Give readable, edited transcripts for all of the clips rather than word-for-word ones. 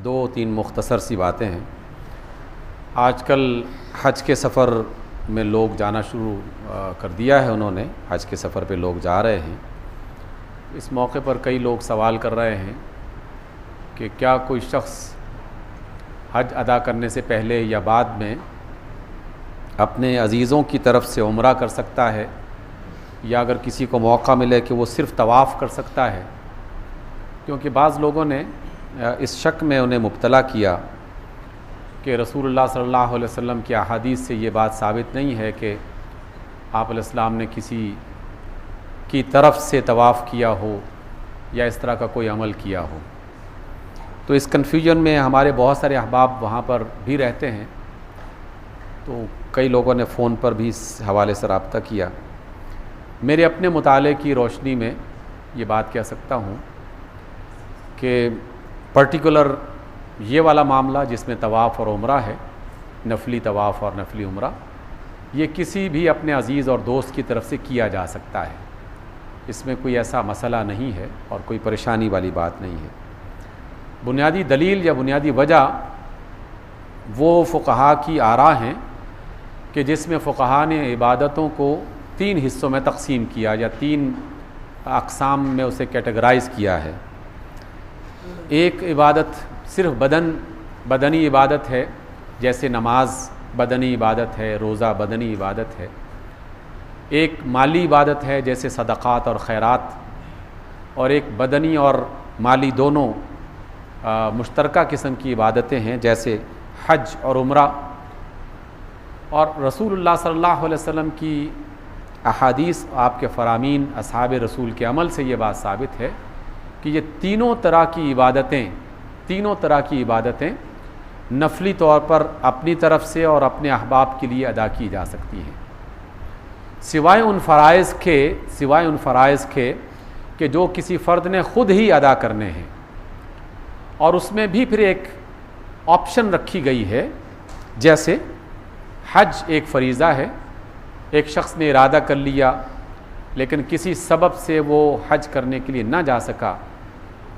दो तीन मुख्तसर सी बातें हैं। आजकल हज के सफ़र में लोग जाना शुरू कर दिया है, उन्होंने हज के सफ़र पे लोग जा रहे हैं। इस मौके पर कई लोग सवाल कर रहे हैं कि क्या कोई शख्स हज अदा करने से पहले या बाद में अपने अज़ीज़ों की तरफ से उम्रा कर सकता है, या अगर किसी को मौका मिले कि वो सिर्फ़ तवाफ़ कर सकता है। क्योंकि बाज़ लोगों ने इस शक में उन्हें मुब्तला किया कि रसूलुल्लाह सल्लल्लाहु अलैहि वसल्लम की अहादीस से ये बात साबित नहीं है कि आप अलैहिस्सलाम ने किसी की तरफ से तवाफ़ किया हो या इस तरह का कोई अमल किया हो। तो इस कन्फ्यूजन में हमारे बहुत सारे अहबाब वहाँ पर भी रहते हैं। तो कई लोगों ने फ़ोन पर भी इस हवाले से रब्ता किया। मेरे अपने मुताले की रोशनी में ये बात कह सकता हूँ कि पर्टिकुलर ये वाला मामला जिसमें तवाफ़ और उम्रा है, नफली तवाफ़ और नफली उम्रा, ये किसी भी अपने अज़ीज़ और दोस्त की तरफ से किया जा सकता है। इसमें कोई ऐसा मसला नहीं है और कोई परेशानी वाली बात नहीं है। बुनियादी दलील या बुनियादी वजह वो फ़ुक़हा की आरा हैं कि जिसमें फ़ुक़हा ने इबादतों को 3 हिस्सों में तक़सीम किया या 3 अक़साम में उसे कैटेगराइज़ किया है। एक इबादत सिर्फ़ बदनी इबादत है, जैसे नमाज बदनी इबादत है, रोज़ा बदनी इबादत है। एक माली इबादत है जैसे सदक़ात और खैरात, और एक बदनी और माली दोनों मुश्तरका किस्म की इबादतें हैं जैसे हज और उम्रा। और रसूलुल्लाह सल्लल्लाहु अलैहि वसल्लम की अहादीस, आपके फ़रामीन असहाब रसूल के अमल से ये बात साबित है कि ये तीनों तरह की इबादतें नफली तौर पर अपनी तरफ से और अपने अहबाब के लिए अदा की जा सकती हैं, सिवाय उन फ़राइज़ के कि जो किसी फ़र्द ने ख़ुद ही अदा करने हैं। और उसमें भी फिर एक ऑप्शन रखी गई है, जैसे हज एक फ़रीज़ा है, एक शख्स ने इरादा कर लिया लेकिन किसी सबब से वो हज करने के लिए ना जा सका,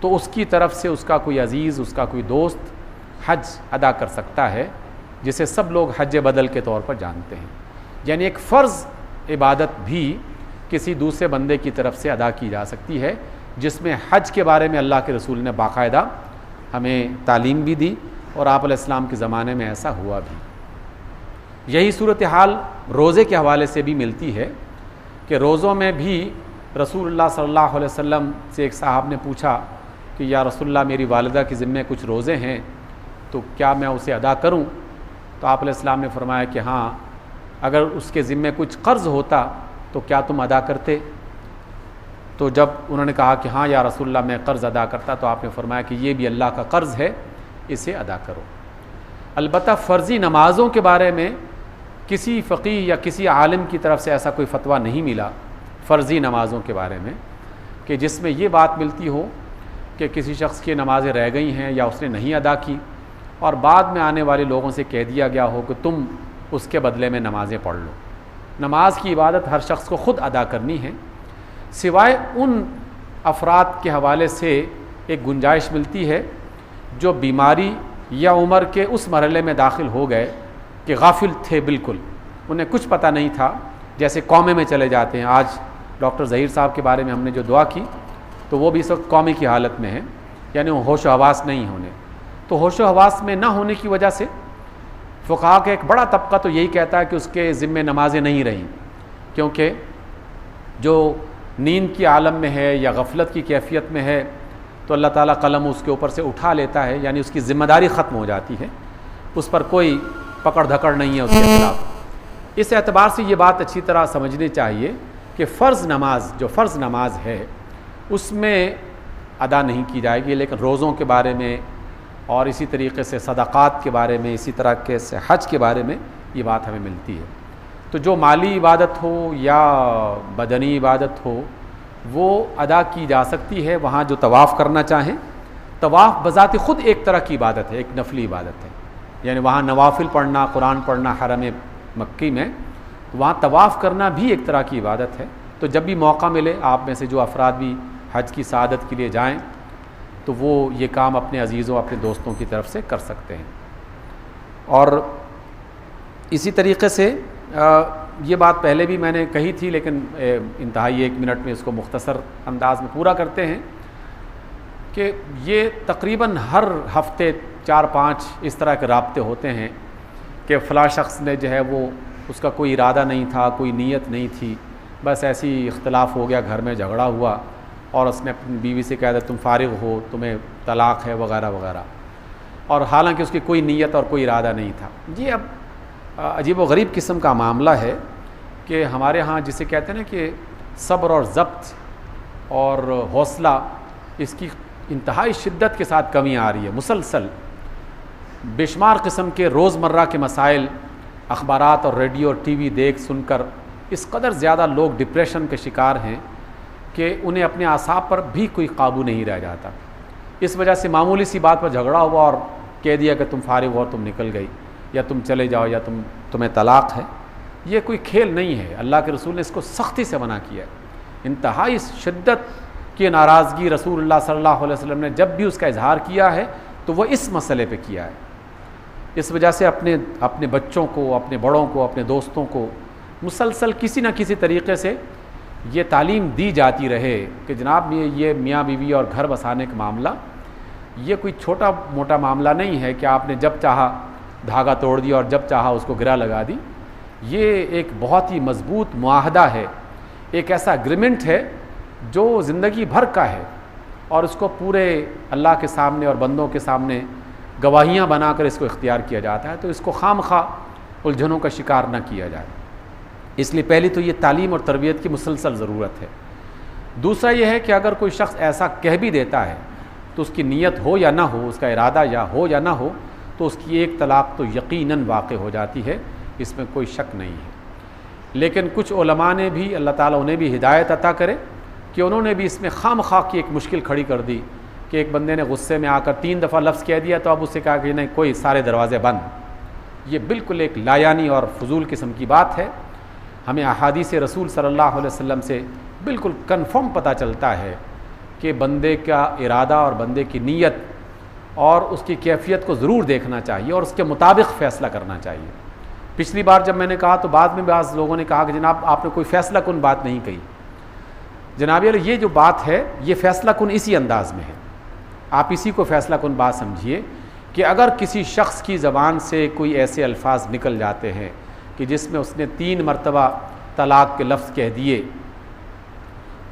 तो उसकी तरफ से उसका कोई अज़ीज़, उसका कोई दोस्त हज अदा कर सकता है, जिसे सब लोग हज बदल के तौर पर जानते हैं। यानी एक फ़र्ज़ इबादत भी किसी दूसरे बंदे की तरफ से अदा की जा सकती है, जिसमें हज के बारे में अल्लाह के रसूल ने बाकायदा हमें तालीम भी दी और आप अलैहिस्सलाम के ज़माने में ऐसा हुआ भी। यही सूरत हाल रोज़े के हवाले से भी मिलती है कि रोज़ों में भी रसूलुल्लाह सल्लल्लाहु अलैहि वसल्लम से एक साहब ने पूछा कि या रसूलल्लाह, मेरी वालिदा के ज़िम्मे कुछ रोज़े हैं, तो क्या मैं उसे अदा करूं? तो आप अलैहिस्सलाम ने फरमाया कि हाँ, अगर उसके ज़िम्मे कुछ कर्ज़ होता तो क्या तुम अदा करते? तो जब उन्होंने कहा कि हाँ या रसूलल्लाह, मैं कर्ज़ अदा करता, तो आपने फरमाया कि ये भी अल्लाह का कर्ज़ है, इसे अदा करो। अलबत्ता फ़र्ज़ी नमाज़ों के बारे में किसी फ़क़ीह या किसी आलिम की तरफ से ऐसा कोई फ़तवा नहीं मिला फ़र्ज़ी नमाज़ों के बारे में कि जिसमें ये बात मिलती हो कि किसी शख्स की नमाज़ें रह गई हैं या उसने नहीं अदा की और बाद में आने वाले लोगों से कह दिया गया हो कि तुम उसके बदले में नमाज़ें पढ़ लो। नमाज की इबादत हर शख्स को ख़ुद अदा करनी है, सिवाय उन अफराद के हवाले से एक गुंजाइश मिलती है जो बीमारी या उम्र के उस मरहले में दाखिल हो गए कि गाफिल थे, बिल्कुल उन्हें कुछ पता नहीं था, जैसे कौमे में चले जाते हैं। आज डॉक्टर ज़हीर साहब के बारे में हमने जो दुआ की, तो वो भी इस वक्त कौमे की हालत में है, यानी होश व हवास नहीं होने। तो होश व हवास में ना होने की वजह से फ़ुक़हा का एक बड़ा तबका तो यही कहता है कि उसके ज़िम्मे नमाज़ें नहीं रहीं, क्योंकि जो नींद की आलम में है या गफलत की कैफियत में है तो अल्लाह ताला कलम उसके ऊपर से उठा लेता है, यानी उसकी ज़िम्मेदारी ख़त्म हो जाती है, उस पर कोई पकड़ धकड़ नहीं है उसके खिलाफ। इस एतबार से ये बात अच्छी तरह समझनी चाहिए कि फ़र्ज़ नमाज, जो फ़र्ज़ नमाज है, उसमें अदा नहीं की जाएगी, लेकिन रोज़ों के बारे में और इसी तरीके से सदक़ात के बारे में, इसी तरह के से हज के बारे में ये बात हमें मिलती है। तो जो माली इबादत हो या बदनी इबादत हो, वो अदा की जा सकती है वहाँ जो तवाफ़ करना चाहें। तवाफ़ बज़ात ख़ुद एक तरह की इबादत है, एक नफली इबादत है, यानी वहाँ नवाफिल पढ़ना, कुरान पढ़ना हरम मक्की में, वहाँ तवाफ़ करना भी एक तरह की इबादत है। तो जब भी मौका मिले, आप में से जो अफराद भी हज की सआदत के लिए जाएँ तो वो ये काम अपने अजीज़ों अपने दोस्तों की तरफ से कर सकते हैं। और इसी तरीक़े से ये बात पहले भी मैंने कही थी, लेकिन इंतहाई 1 मिनट में इसको मुख्तसर अंदाज में पूरा करते हैं कि ये तकरीबन हर हफ्ते 4-5 इस तरह के राब्ते होते हैं कि फ़लाँ शख्स ने जो है वो उसका कोई इरादा नहीं था, कोई नीयत नहीं थी, बस ऐसी इख्तलाफ हो गया, घर में झगड़ा हुआ और उसने अपनी बीवी से कह दिया तुम फारिग हो, तुम्हें तलाक़ है वगैरह वगैरह, और हालांकि उसकी कोई नीयत और कोई इरादा नहीं था। ये अब अजीब व गरीब किस्म का मामला है कि हमारे यहाँ जिसे कहते हैं ना कि सब्र और ज़ब्त और हौसला, इसकी इंतहाई शिद्दत के साथ कमी आ रही है। मुसलसल बेशुमार किस्म के रोज़मर्रा के मसाइल अखबारात और रेडियो और टीवी देख सुनकर इस कदर ज़्यादा लोग डिप्रेशन के शिकार हैं कि उन्हें अपने आसाब पर भी कोई काबू नहीं रह जाता। इस वजह से मामूली सी बात पर झगड़ा हुआ और कह दिया कि तुम फारिग हो, तुम निकल गई, या तुम चले जाओ, या तुम्हें तलाक़ है। ये कोई खेल नहीं है। अल्लाह के रसूल ने इसको सख्ती से मना किया है। इंतहाई शिद्दत की नाराज़गी रसूलुल्लाह सल्लल्लाहु अलैहि वसल्लम ने जब भी उसका इजहार किया है तो वह इस मसले पे किया है। इस वजह से अपने बच्चों को, अपने बड़ों को, अपने दोस्तों को मुसलसल किसी न किसी तरीक़े से ये तालीम दी जाती रहे कि जनाब ये मियाँ बीवी और घर बसाने का मामला ये कोई छोटा मोटा मामला नहीं है कि आपने जब चाहा धागा तोड़ दिया और जब चाहा उसको गिरा लगा दी। ये एक बहुत ही मजबूत मुआहदा है, एक ऐसा एग्रीमेंट है जो ज़िंदगी भर का है, और उसको पूरे अल्लाह के सामने और बंदों के सामने गवाहियाँ बनाकर इसको इख्तियार किया जाता है। तो इसको खामखा उलझनों का शिकार न किया जाए। इसलिए पहली तो ये तालीम और तरबियत की मुसलसल ज़रूरत है। दूसरा ये है कि अगर कोई शख्स ऐसा कह भी देता है तो उसकी नीयत हो या ना हो, उसका इरादा या हो या ना हो, तो उसकी एक तलाक़ तो यकीनन वाक़ हो जाती है, इसमें कोई शक नहीं है। लेकिन कुछ उलमा ने भी, अल्लाह ताला उन्हें भी हिदायत अता करे, कि उन्होंने भी इसमें खामखा की एक मुश्किल खड़ी कर दी कि एक बंदे ने गुस्से में आकर 3 दफ़ा लफ्ज़ कह दिया तो अब उससे कहा कि नहीं, कोई सारे दरवाज़े बंद। ये बिल्कुल एक लायानी और फजूल किस्म की बात है। हमें अहादीस रसूल सल्लल्लाहु अलैहि वसल्लम से बिल्कुल कन्फर्म पता चलता है कि बंदे का इरादा और बंदे की नीयत और उसकी कैफियत को ज़रूर देखना चाहिए और उसके मुताबिक फ़ैसला करना चाहिए। पिछली बार जब मैंने कहा तो बाद में बाज़ लोगों ने कहा कि जनाब आपने कोई फ़ैसला कुन बात नहीं कही। जनाब ये जो बात है ये फ़ैसला कुन इसी अंदाज़ में है, आप इसी को फ़ैसला कुन बात समझिए कि अगर किसी शख्स की ज़बान से कोई ऐसे अल्फाज निकल जाते हैं कि जिसमें उसने 3 मरतबा तलाक़ के लफ्ज़ कह दिए,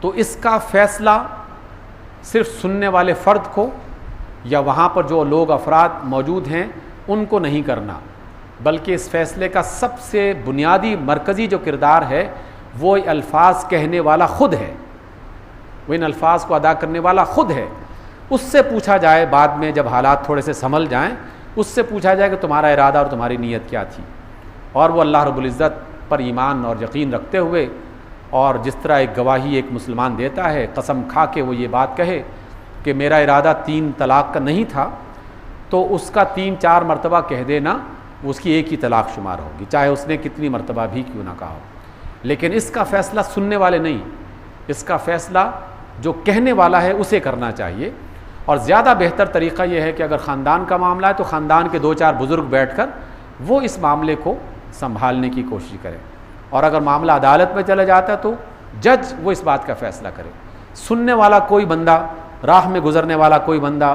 तो इसका फ़ैसला सिर्फ सुनने वाले फ़र्द को या वहाँ पर जो लोग अफराद मौजूद हैं उनको नहीं करना, बल्कि इस फ़ैसले का सबसे बुनियादी मरकज़ी जो किरदार है वो अल्फाज कहने वाला ख़ुद है, वो इन अल्फाज को अदा करने वाला ख़ुद है। उससे पूछा जाए बाद में जब हालात थोड़े से संभल जाएं, उससे पूछा जाए कि तुम्हारा इरादा और तुम्हारी नीयत क्या थी, और वो अल्लाह रब्बुल इज़्ज़त पर ईमान और यकीन रखते हुए, और जिस तरह एक गवाही एक मुसलमान देता है कसम खा के वो ये बात कहे कि मेरा इरादा 3 तलाक़ का नहीं था, तो उसका 3-4 मरतबा कह देना उसकी एक ही तलाक़ शुमार होगी, चाहे उसने कितनी मरतबा भी क्यों ना कहा हो। लेकिन इसका फ़ैसला सुनने वाले नहीं, इसका फ़ैसला जो कहने वाला है उसे करना चाहिए। और ज़्यादा बेहतर तरीक़ा यह है कि अगर ख़ानदान का मामला है तो ख़ानदान के 2-4 बुज़ुर्ग बैठकर वो इस मामले को संभालने की कोशिश करें, और अगर मामला अदालत में चला जाता है तो जज वो इस बात का फ़ैसला करे। सुनने वाला कोई बंदा, राह में गुज़रने वाला कोई बंदा,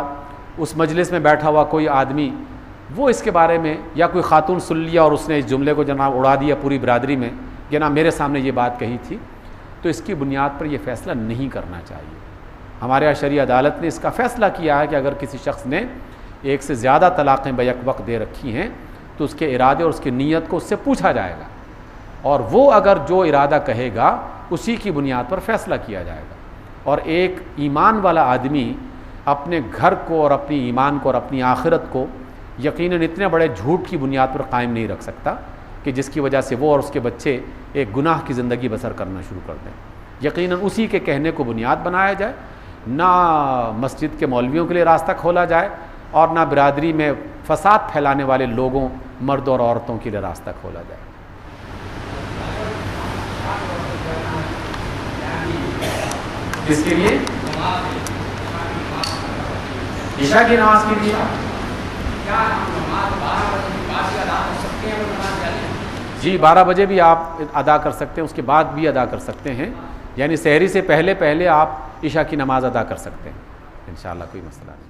उस मजलिस में बैठा हुआ कोई आदमी, वो इसके बारे में, या कोई खातून सुन लिया और उसने इस जुमले को जनाब उड़ा दिया पूरी बरादरी में, जनाब मेरे सामने ये बात कही थी, तो इसकी बुनियाद पर यह फ़ैसला नहीं करना चाहिए। हमारे यहाँ शरीय अदालत ने इसका फ़ैसला किया है कि अगर किसी शख्स ने 1 से ज़्यादा तलाक़ें बैक वक्त दे रखी हैं तो उसके इरादे और उसकी नीयत को उससे पूछा जाएगा, और वो अगर जो इरादा कहेगा उसी की बुनियाद पर फ़ैसला किया जाएगा। और एक ईमान वाला आदमी अपने घर को और अपनी ईमान को और अपनी आखिरत को यकीनन इतने बड़े झूठ की बुनियाद पर कायम नहीं रख सकता कि जिसकी वजह से वो और उसके बच्चे एक गुनाह की ज़िंदगी बसर करना शुरू कर दें। यकीनन उसी के कहने को बुनियाद बनाया जाए, ना मस्जिद के मौलवियों के लिए रास्ता खोला जाए और ना बिरादरी में फसाद फैलाने वाले लोगों, मर्द और औरतों के लिए रास्ता खोला जाए। इसके लिए ईशा की नमाज के लिए क्या हम नमाज 12 बजे के बाद भी अदा कर सकते हैं वो नमाज जाने? जी 12 बजे भी आप अदा कर सकते हैं, उसके बाद भी अदा कर सकते हैं, यानी सहरी से पहले पहले आप ईशा की नमाज अदा कर सकते हैं, इंशाअल्लाह कोई मसला नहीं।